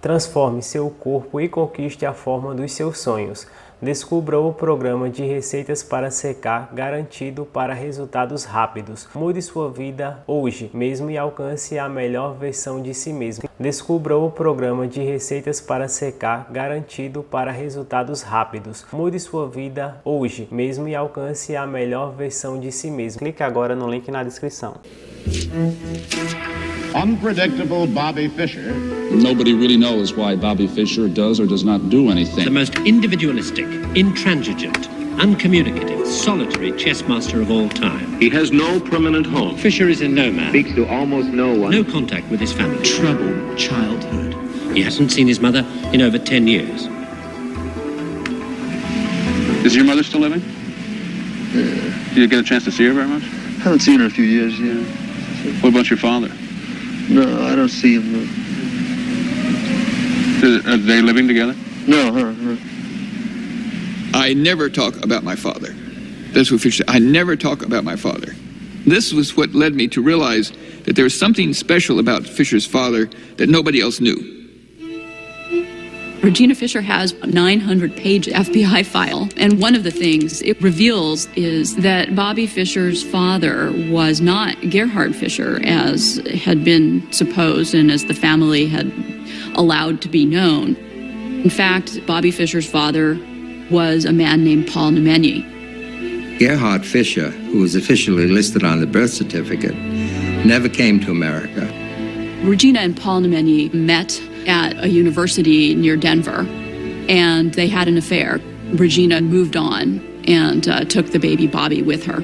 Transforme seu corpo e conquiste a forma dos seus sonhos. Descubra o programa de receitas para secar, garantido para resultados rápidos. Mude sua vida hoje mesmo e alcance a melhor versão de si mesmo. Descubra o programa de receitas para secar, garantido para resultados rápidos. Mude sua vida hoje mesmo e alcance a melhor versão de si mesmo. Clique agora no link na descrição. Unpredictable Bobby Fischer. Nobody really knows why Bobby Fischer does or does not do anything. The most individualistic, intransigent, uncommunicative, solitary chess master of all time. He has no permanent home. Fischer is a nomad. Speaks to almost no one. No contact with his family. Troubled childhood. He hasn't seen his mother in over 10 years. Is your mother still living? Yeah. Do you get a chance to see her very much? Haven't seen her in a few years, yeah. What about your father? No, I don't see him. Are they living together? No, her. I never talk about my father. That's what Fischer said. I never talk about my father. This was what led me to realize that there was something special about Fischer's father that nobody else knew. Regina Fischer has a 900-page FBI file, and one of the things it reveals is that Bobby Fischer's father was not Gerhard Fischer, as had been supposed and as the family had allowed to be known. In fact, Bobby Fischer's father was a man named Paul Nemenyi. Gerhard Fischer, who was officially listed on the birth certificate, never came to America. Regina and Paul Nemenyi met at a university near Denver, and they had an affair. Regina moved on and took the baby Bobby with her.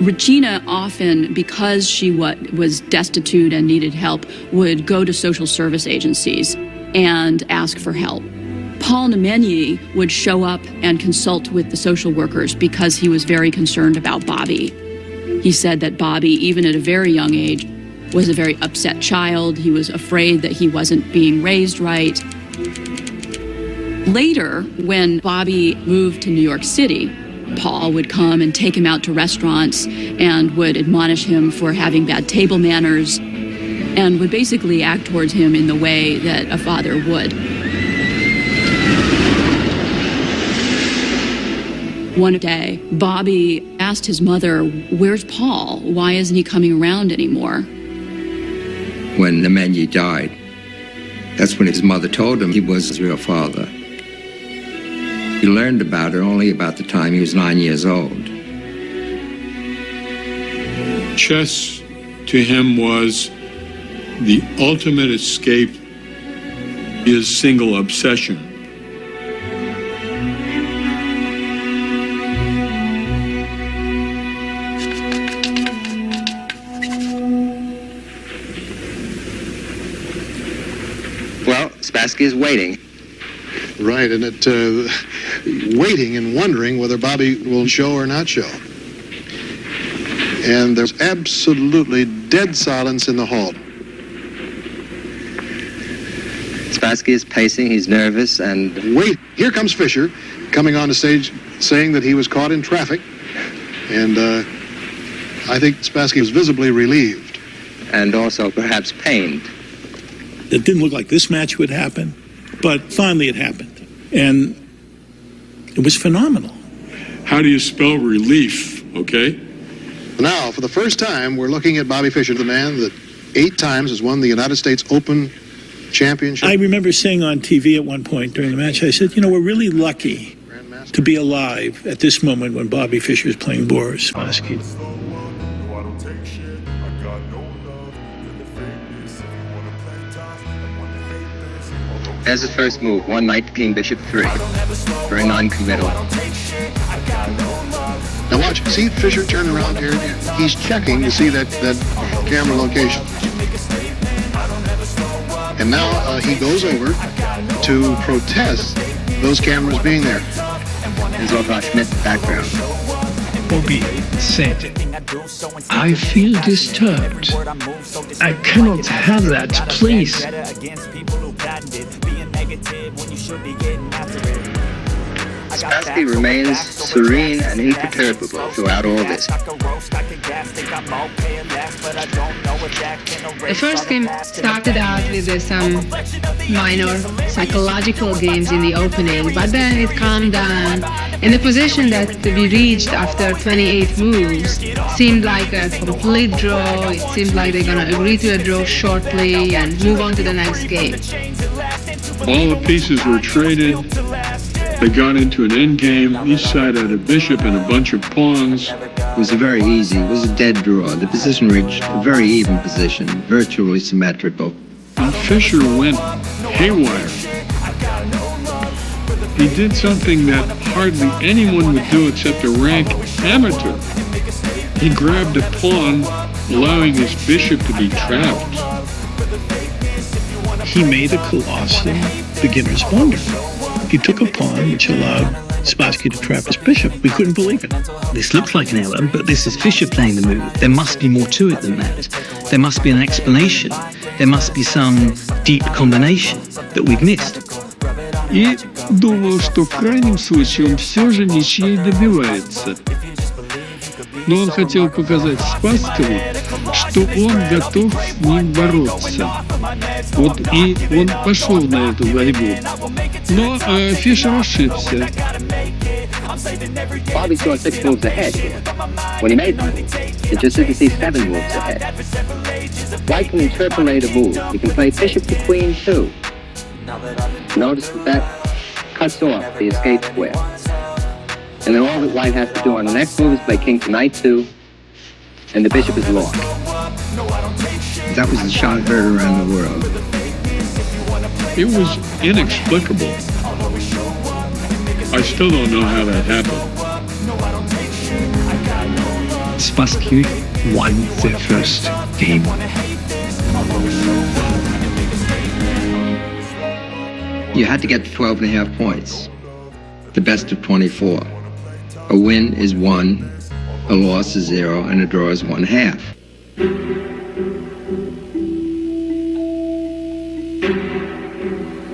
Regina often, because she was destitute and needed help, would go to social service agencies and ask for help. Paul Nemenyi would show up and consult with the social workers because he was very concerned about Bobby. He said that Bobby, even at a very young age, was a very upset child. He was afraid that he wasn't being raised right. Later, when Bobby moved to New York City, Paul would come and take him out to restaurants and would admonish him for having bad table manners and would basically act towards him in the way that a father would. One day, Bobby asked his mother, "Where's Paul? Why isn't he coming around anymore?" When Nemenyi died, that's when his mother told him he was his real father. He learned about it only about the time he was 9 years old. Chess to him was the ultimate escape, his single obsession. Well, Spassky is waiting. Right, and waiting and wondering whether Bobby will show or not show. And there's absolutely dead silence in the hall. Spassky is pacing, he's nervous, and... Wait, here comes Fischer, coming on the stage saying that he was caught in traffic. And I think Spassky was visibly relieved. And also perhaps pained. It didn't look like this match would happen, but finally it happened. And it was phenomenal. How do you spell relief, okay? Now, for the first time, we're looking at Bobby Fischer, the man that 8 times has won the United States Open Championship. I remember saying on TV at one point during the match, I said, we're really lucky to be alive at this moment when Bobby Fischer is playing Boris Spassky. As his first move, one knight, king, bishop, 3. Very non-committal. Now watch, see Fischer turn around here? He's checking to see that camera location. And now he goes over to protest those cameras being there. There's Olga Schmidt's background. Bobby said, "I feel disturbed. I cannot have that, please." Spassky remains serene and imperturbable throughout all this. The first game started out with some minor psychological games in the opening, but then it calmed down. And the position that we reached after 28 moves seemed like a complete draw. It seemed like they're going to agree to a draw shortly and move on to the next game. All the pieces were traded. They got into an endgame. Each side had a bishop and a bunch of pawns. It was very easy. It was a dead draw. The position reached a very even position, virtually symmetrical. And Fischer went haywire. He did something that hardly anyone would do except a rank amateur. He grabbed a pawn, allowing his bishop to be trapped. He made a colossal beginner's blunder. He took a pawn which allowed Spassky to trap his bishop. We couldn't believe it. This looks like an error, but this is Fischer playing the move. There must be more to it than that. There must be an explanation. There must be some deep combination that we've missed. И думал, что в крайнем случае он все же ничьей добивается. Но он хотел показать Спасскому, что он готов с ним бороться. Вот и он пошел на эту борьбу. Но Фишер ошибся. Bobby saw 6 moves ahead here. When he made the move, it just didn't see 7 moves ahead. White can interpolate a move. He can play bishop to queen too. Notice that cuts off the escape square. And then all that White has to do on the next move is play king to knight 2, and the bishop is lost. That was the shot heard around the world. It was inexplicable. I still don't know how that happened. Spassky won their first game. You had to get to 12.5 points. The best of 24. A win is 1, a loss is 0, and a draw is 1/2.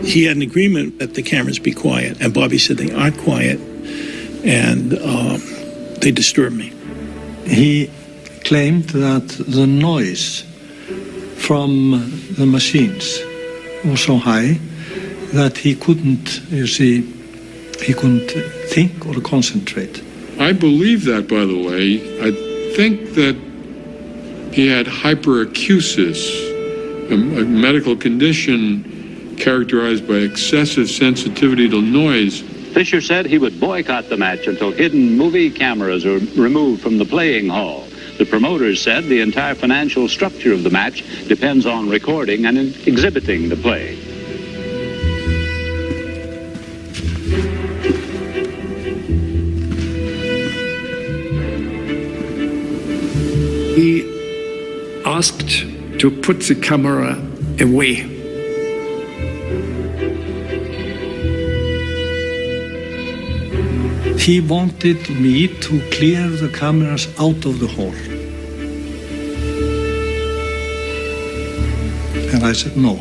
He had an agreement that the cameras be quiet, and Bobby said they aren't quiet, and they disturb me. He claimed that the noise from the machines was so high that he couldn't, he couldn't think or concentrate. I believe that, by the way. I think that he had hyperacusis, a medical condition characterized by excessive sensitivity to noise. Fischer said he would boycott the match until hidden movie cameras are removed from the playing hall. The promoters said the entire financial structure of the match depends on recording and exhibiting the play. He asked to put the camera away. He wanted me to clear the cameras out of the hall. And I said no.